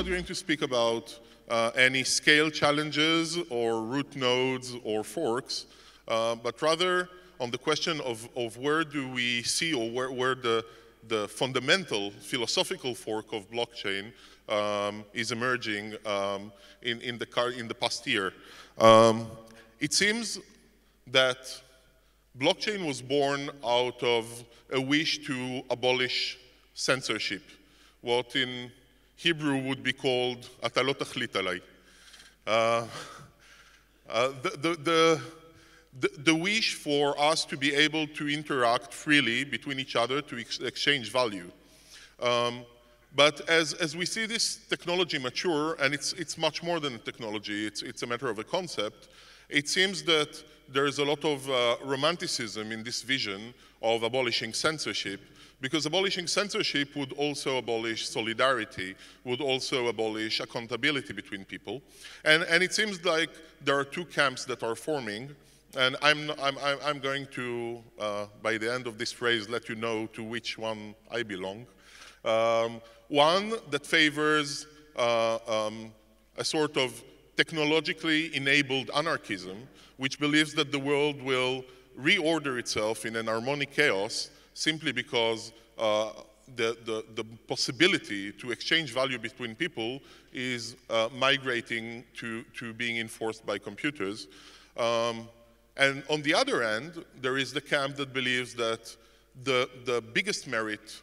going to speak about any scale challenges or root nodes or forks, but rather on the question of where do we see, or where the fundamental philosophical fork of blockchain is emerging in the past year. It seems that blockchain was born out of a wish to abolish censorship, what in Hebrew would be called "אתה לא תחליט עליי." The wish for us to be able to interact freely between each other, to exchange value. But as we see this technology mature, and it's much more than a technology, it's a matter of a concept, it seems that there is a lot of romanticism in this vision of abolishing censorship, because abolishing censorship would also abolish solidarity, would also abolish accountability between people. And it seems like there are two camps that are forming, and I'm going to, by the end of this phrase, let you know to which one I belong. One that favors a sort of technologically enabled anarchism, which believes that the world will reorder itself in an harmonic chaos simply because the possibility to exchange value between people is migrating to being enforced by computers. And on the other end, there is the camp that believes that the biggest merit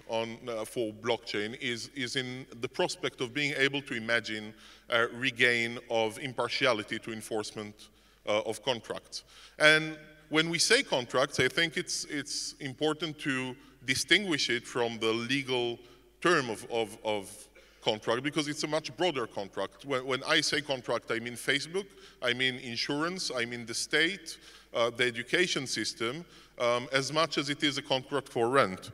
for blockchain is in the prospect of being able to imagine a regain of impartiality to enforcement of contracts. And when we say contracts, I think it's important to distinguish it from the legal term of contract, because it's a much broader contract. When I say contract, I mean Facebook, I mean insurance, I mean the state, the education system, as much as it is a contract for rent.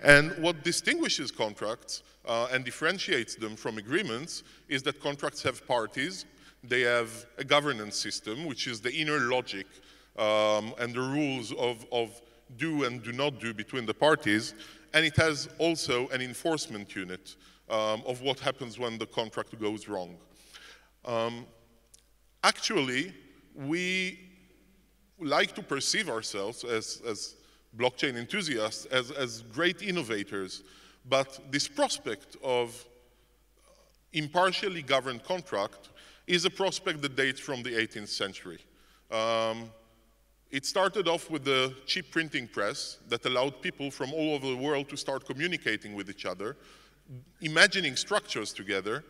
And what distinguishes contracts and differentiates them from agreements is that contracts have parties, they have a governance system, which is the inner logic and the rules of do and do not do between the parties, and it has also an enforcement unit of what happens when the contract goes wrong. Actually, we like to perceive ourselves as blockchain enthusiasts, as great innovators, but this prospect of impartially governed contract is a prospect that dates from the 18th century. It started off with the cheap printing press that allowed people from all over the world to start communicating with each other, imagining structures together,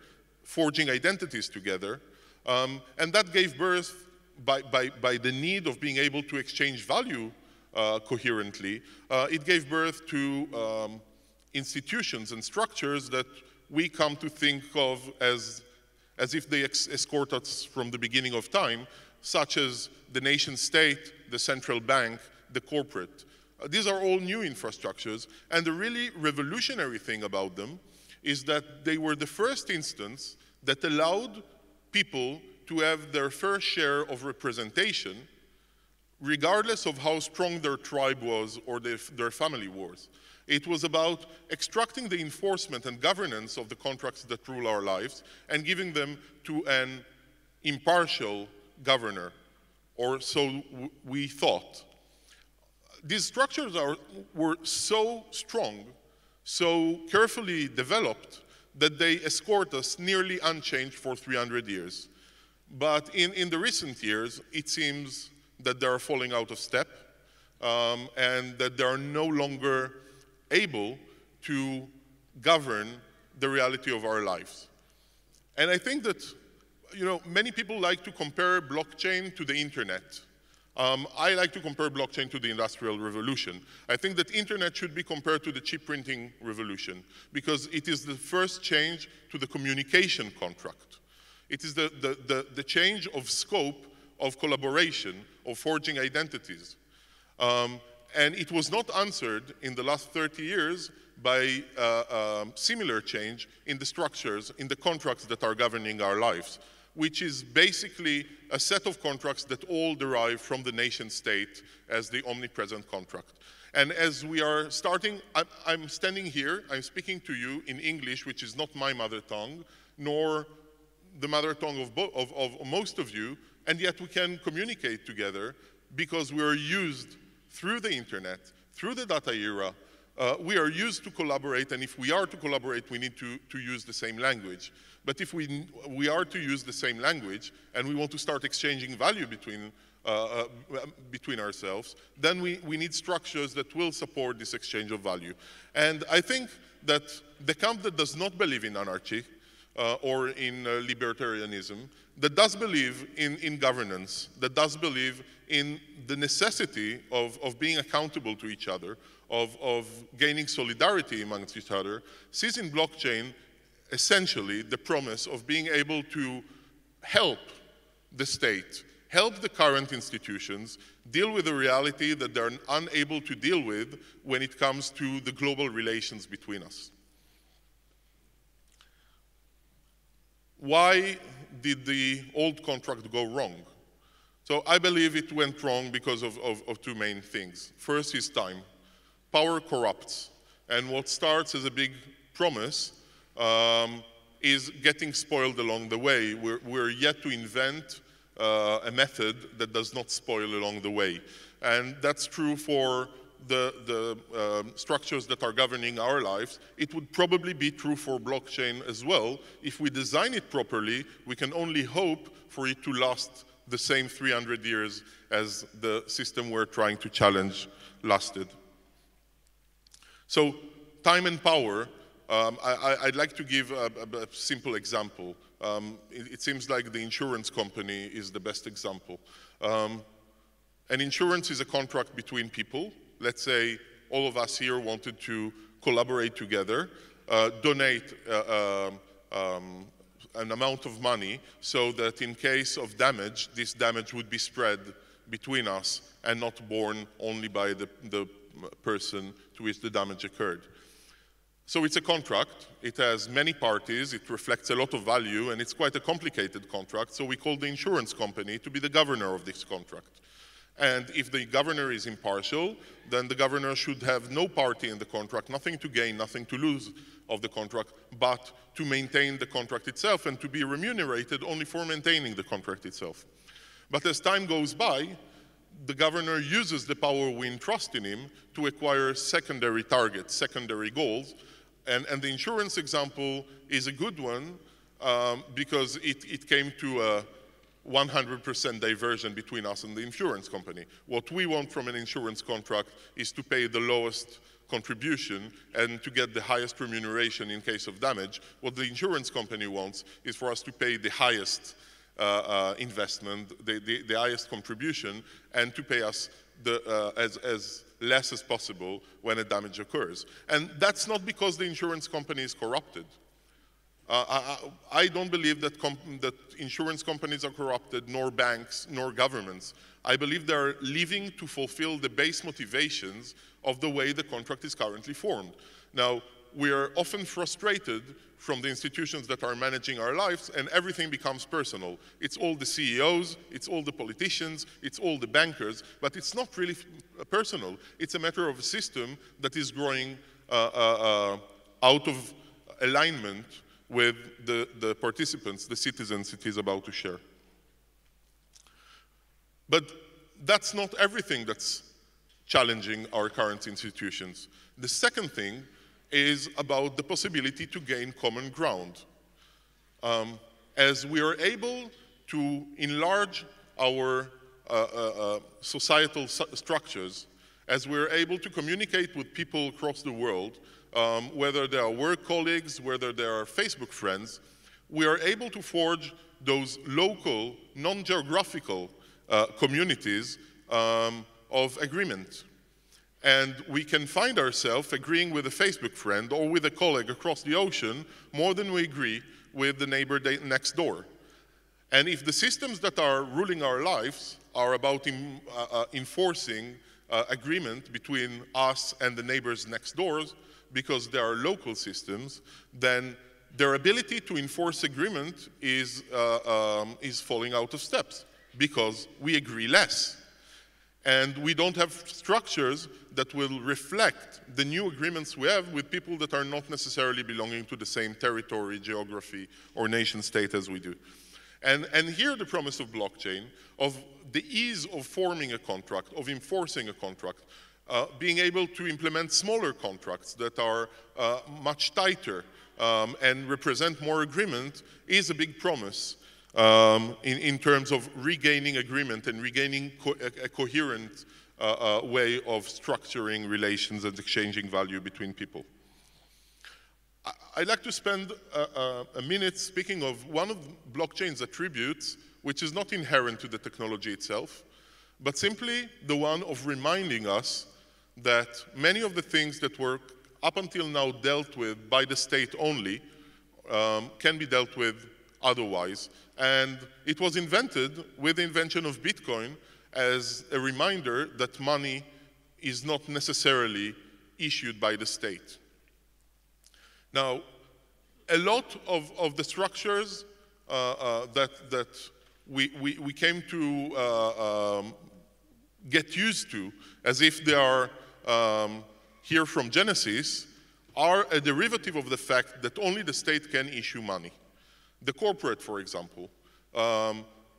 forging identities together, and that gave birth, by the need of being able to exchange value coherently, it gave birth to institutions and structures that we come to think of as if they escort us from the beginning of time, such as the nation state, the central bank, the corporate. These are all new infrastructures, and the really revolutionary thing about them is that they were the first instance that allowed people to have their fair share of representation, regardless of how strong their tribe was or their family was. It was about extracting the enforcement and governance of the contracts that rule our lives and giving them to an impartial governor, or so we thought. These structures were so strong, so carefully developed, that they escort us nearly unchanged for 300 years. But in the recent years, it seems that they are falling out of step and that they are no longer able to govern the reality of our lives. And I think that, many people like to compare blockchain to the internet. I like to compare blockchain to the Industrial Revolution. I think that internet should be compared to the cheap printing revolution, because it is the first change to the communication contract. It is the change of scope of collaboration, of forging identities. And it was not answered in the last 30 years by similar change in the structures, in the contracts that are governing our lives, which is basically a set of contracts that all derive from the nation state as the omnipresent contract. And as we are starting, I'm standing here, I'm speaking to you in English, which is not my mother tongue, nor the mother tongue of most of you, and yet we can communicate together because we are used through the internet, through the data era. We are used to collaborate, and if we are to collaborate, we need to use the same language. But if we are to use the same language, and we want to start exchanging value between ourselves, then we need structures that will support this exchange of value. And I think that the camp that does not believe in anarchy or in libertarianism, that does believe in governance, that does believe in the necessity of being accountable to each other, of gaining solidarity amongst each other, sees in blockchain essentially the promise of being able to help the state, help the current institutions deal with the reality that they're unable to deal with when it comes to the global relations between us. Why did the old contract go wrong? So I believe it went wrong because of two main things. First is time. Power corrupts. And what starts as a big promise is getting spoiled along the way. We're yet to invent a method that does not spoil along the way. And that's true for the structures that are governing our lives. It would probably be true for blockchain as well. If we design it properly, we can only hope for it to last the same 300 years as the system we're trying to challenge lasted. So time and power, I'd like to give a simple example. It seems like the insurance company is the best example. An insurance is a contract between people. Let's say all of us here wanted to collaborate together, donate an amount of money so that in case of damage, this damage would be spread between us and not borne only by the person to which the damage occurred. So it's a contract, it has many parties, it reflects a lot of value, and it's quite a complicated contract, so we call the insurance company to be the governor of this contract. And if the governor is impartial, then the governor should have no party in the contract, nothing to gain, nothing to lose of the contract, but to maintain the contract itself and to be remunerated only for maintaining the contract itself. But as time goes by, the governor uses the power we entrust in him to acquire secondary targets, secondary goals. And the insurance example is a good one because it came to a 100% diversion between us and the insurance company. What we want from an insurance contract is to pay the lowest contribution and to get the highest remuneration in case of damage. What the insurance company wants is for us to pay the highest investment, the highest contribution, and to pay us as less as possible when a damage occurs. And that's not because the insurance company is corrupted. I don't believe that insurance companies are corrupted, nor banks, nor governments. I believe they're living to fulfill the base motivations of the way the contract is currently formed. Now, we are often frustrated from the institutions that are managing our lives, and everything becomes personal. It's all the CEOs, it's all the politicians, it's all the bankers, but it's not really personal. It's a matter of a system that is growing out of alignment with the participants, the citizens it is about to share. But that's not everything that's challenging our current institutions. The second thing is about the possibility to gain common ground. As we are able to enlarge our societal structures, as we're able to communicate with people across the world, whether they are work colleagues, whether they are Facebook friends, we are able to forge those local, non-geographical communities of agreement. And we can find ourselves agreeing with a Facebook friend or with a colleague across the ocean more than we agree with the neighbor next door. And if the systems that are ruling our lives are about enforcing agreement between us and the neighbors next doors, because they are local systems, then their ability to enforce agreement is falling out of steps because we agree less. And we don't have structures that will reflect the new agreements we have with people that are not necessarily belonging to the same territory, geography, or nation state as we do. And here the promise of blockchain, of the ease of forming a contract, of enforcing a contract, being able to implement smaller contracts that are much tighter and represent more agreement, is a big promise in terms of regaining agreement and regaining a coherent way of structuring relations and exchanging value between people. I'd like to spend a minute speaking of one of blockchain's attributes, which is not inherent to the technology itself, but simply the one of reminding us that many of the things that were up until now dealt with by the state only can be dealt with otherwise. And it was invented with the invention of Bitcoin as a reminder that money is not necessarily issued by the state. Now, a lot of the structures that we came to get used to, as if they are here from Genesis, are a derivative of the fact that only the state can issue money. The corporate, for example,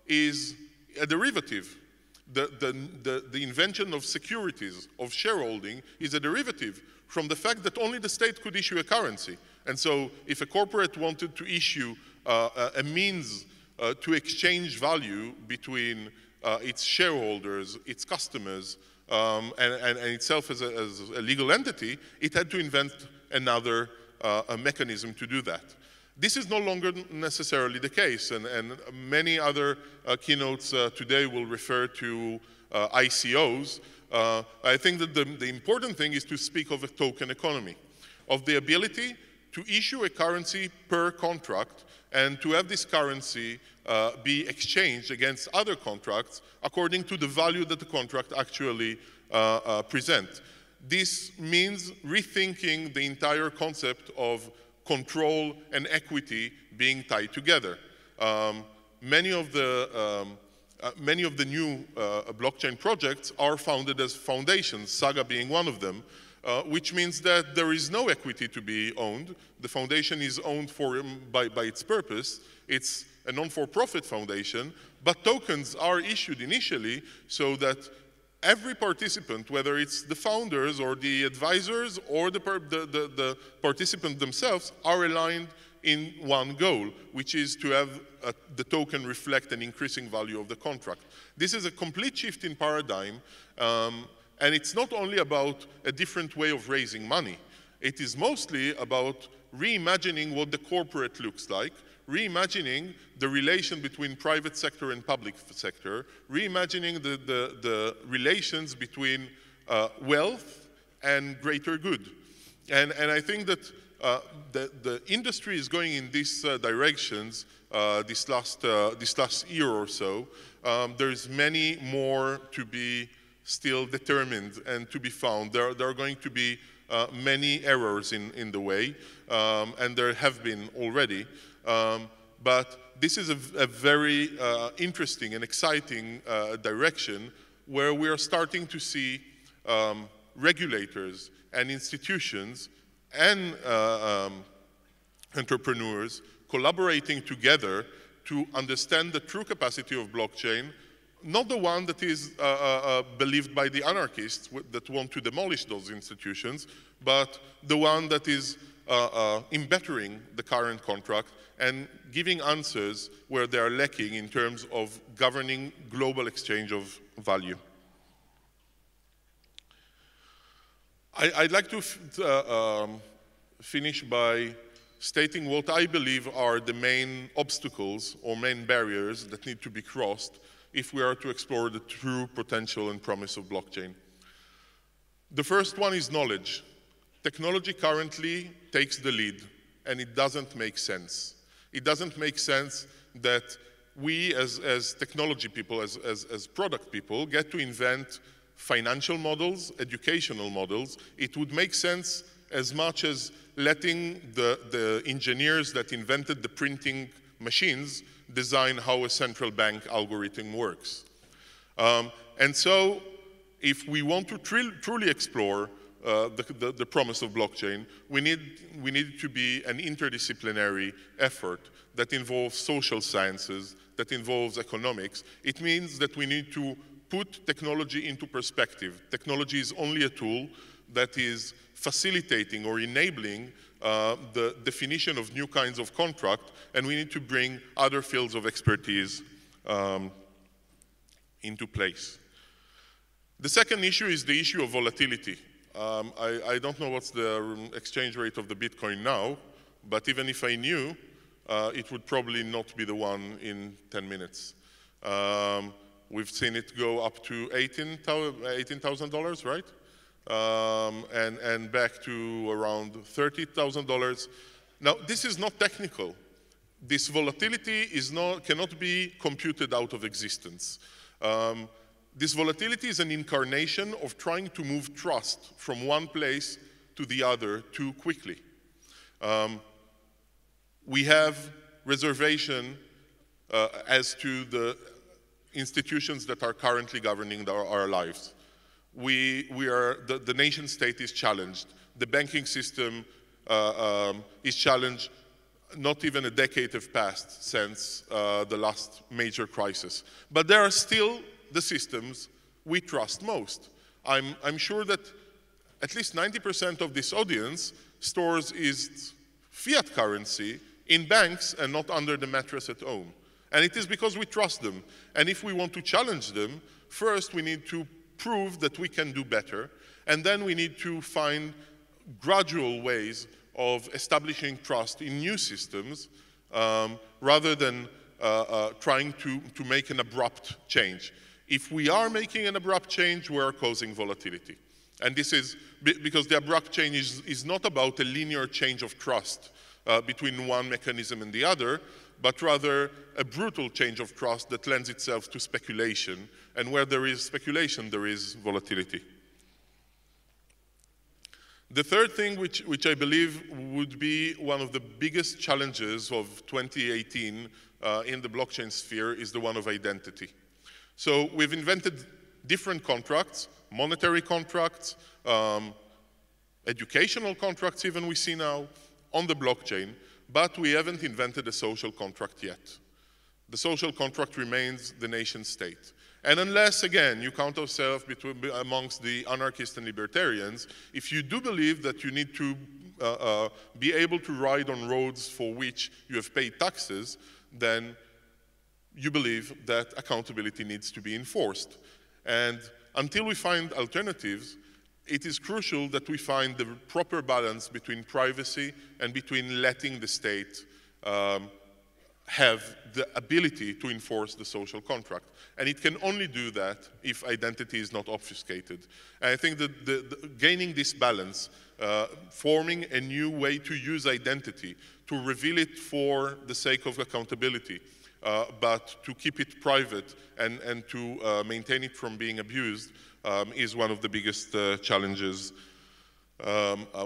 is a derivative. The invention of securities, of shareholding, is a derivative from the fact that only the state could issue a currency. And so if a corporate wanted to issue a means to exchange value between its shareholders, its customers, and itself as a legal entity, it had to invent another mechanism to do that. This is no longer necessarily the case, and many other keynotes today will refer to ICOs. I think that the important thing is to speak of a token economy, of the ability to issue a currency per contract and to have this currency be exchanged against other contracts according to the value that the contract actually presents. This means rethinking the entire concept of control and equity being tied together. Many of the new blockchain projects are founded as foundations, Saga being one of them, which means that there is no equity to be owned. The foundation is owned by its purpose. It's a non-for-profit foundation, but tokens are issued initially so that every participant, whether it's the founders or the advisors or the participants themselves, are aligned in one goal, which is to have the token reflect an increasing value of the contract. This is a complete shift in paradigm, and it's not only about a different way of raising money. It is mostly about reimagining what the corporate looks like, reimagining the relation between private sector and public sector, reimagining the relations between wealth and greater good. And I think that the industry is going in these directions this last year or so. There's many more to be still determined and to be found. There are going to be many errors in the way, and there have been already. But this is a very interesting and exciting direction where we are starting to see regulators and institutions and entrepreneurs collaborating together to understand the true capacity of blockchain, not the one that is believed by the anarchists that want to demolish those institutions, but the one that is in bettering the current contract and giving answers where they are lacking in terms of governing global exchange of value. I'd like to finish by stating what I believe are the main obstacles or main barriers that need to be crossed if we are to explore the true potential and promise of blockchain. The first one is knowledge. Technology currently takes the lead, and it doesn't make sense. It doesn't make sense that we as technology people, as product people, get to invent financial models, educational models. It would make sense as much as letting the engineers that invented the printing machines design how a central bank algorithm works. And so if we want to truly explore the promise of blockchain, we need to be an interdisciplinary effort that involves social sciences, that involves economics. It means that we need to put technology into perspective. Technology is only a tool that is facilitating or enabling the definition of new kinds of contract, and we need to bring other fields of expertise into place. The second issue is the issue of volatility. I don't know what's the exchange rate of the Bitcoin now, but even if I knew, it would probably not be the one in 10 minutes. We've seen it go up to $18,000, right? And back to around $30,000. Now, this is not technical. This volatility cannot be computed out of existence. This volatility is an incarnation of trying to move trust from one place to the other too quickly. We have reservation as to the institutions that are currently governing our lives. The nation state is challenged. The banking system is challenged. Not even a decade have passed since the last major crisis. But there are still the systems we trust most. I'm sure that at least 90% of this audience stores its fiat currency in banks and not under the mattress at home. And it is because we trust them. And if we want to challenge them, first we need to prove that we can do better, and then we need to find gradual ways of establishing trust in new systems rather than trying to make an abrupt change. If we are making an abrupt change, we are causing volatility. And this is because the abrupt change is not about a linear change of trust between one mechanism and the other, but rather a brutal change of trust that lends itself to speculation. And where there is speculation, there is volatility. The third thing which I believe would be one of the biggest challenges of 2018 in the blockchain sphere is the one of identity. So we've invented different contracts, monetary contracts, educational contracts even we see now on the blockchain, but we haven't invented a social contract yet. The social contract remains the nation state. And unless, again, you count yourself amongst the anarchists and libertarians, if you do believe that you need to be able to ride on roads for which you have paid taxes, then you believe that accountability needs to be enforced. And until we find alternatives, it is crucial that we find the proper balance between privacy and between letting the state have the ability to enforce the social contract. And it can only do that if identity is not obfuscated. And I think that gaining this balance, forming a new way to use identity, to reveal it for the sake of accountability, but to keep it private and to maintain it from being abused, is one of the biggest challenges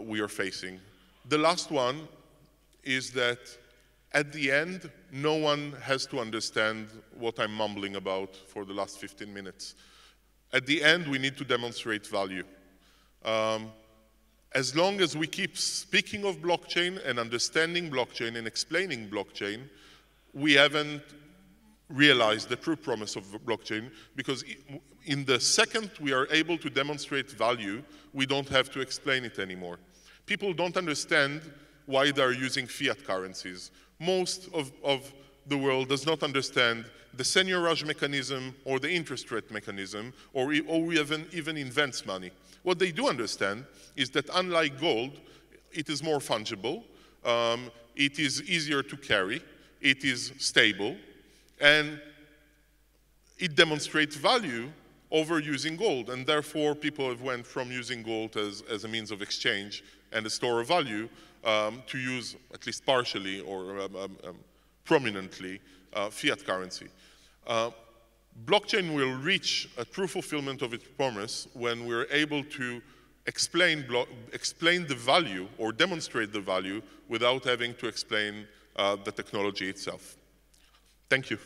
we are facing. The last one is that at the end, no one has to understand what I'm mumbling about for the last 15 minutes. At the end, we need to demonstrate value. As long as we keep speaking of blockchain and understanding blockchain and explaining blockchain, we haven't realized the true promise of blockchain, because in the second we are able to demonstrate value, we don't have to explain it anymore. People don't understand why they're using fiat currencies. Most of the world does not understand the seigniorage mechanism or the interest rate mechanism, or even invents money. What they do understand is that unlike gold, it is more fungible, it is easier to carry, it is stable, and it demonstrates value over using gold. And therefore, people have went from using gold as a means of exchange and a store of value to use, at least partially or prominently, fiat currency. Blockchain will reach a true fulfillment of its promise when we're able to explain the value or demonstrate the value without having to explain the technology itself. Thank you.